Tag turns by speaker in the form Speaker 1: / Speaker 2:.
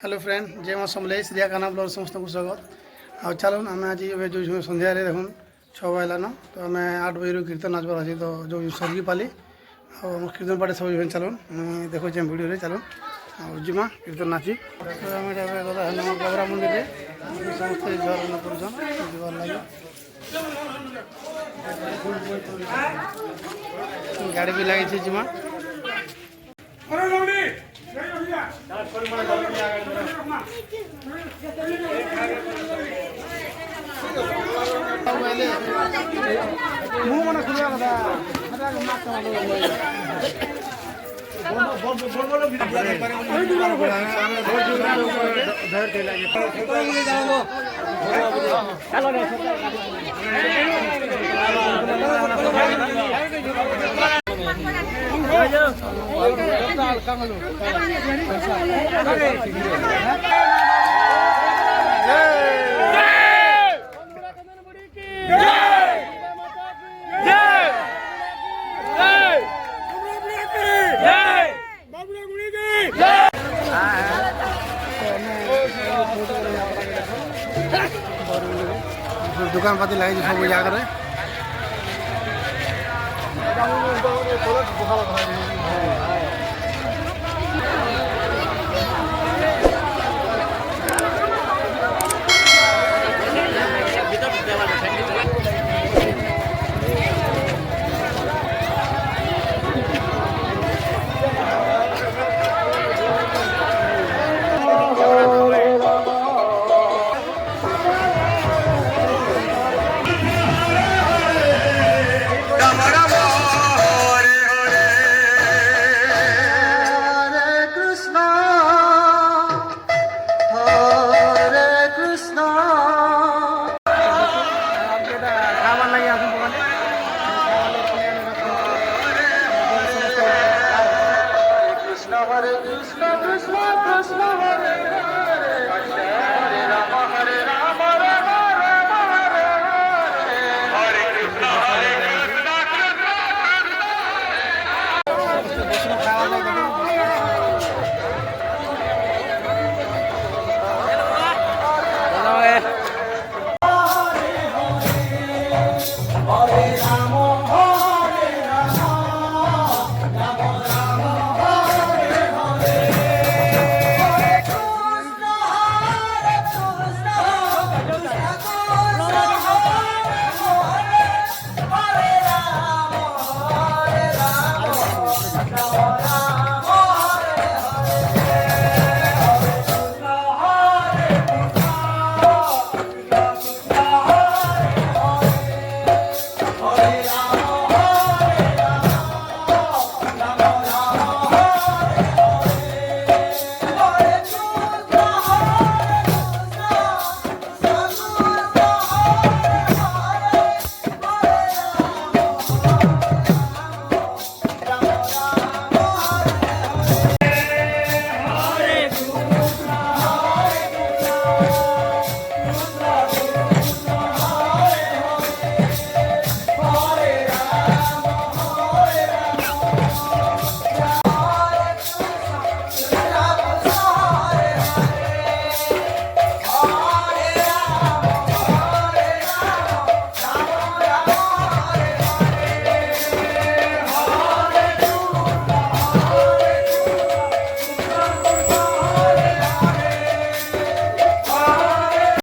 Speaker 1: hello friend जय माँ समलेश सिरियाखाना blog समस्त को स्वागत आ चलो आम आज जो सन्धार देखुन 6 बजलान तो आम 8 बजे कीर्तन नाचबार अच्छे तो जो सर्गी पाली और कीर्तन पार्टी सब चलुन देखो भिडियो चलुन जिमा कीर्तन नाची तो आम गबरा मंदिर समस्त जवान कर गाड़ी भी लगी जिमा मुँह मन खुला दुकान पाती लगे सब जगह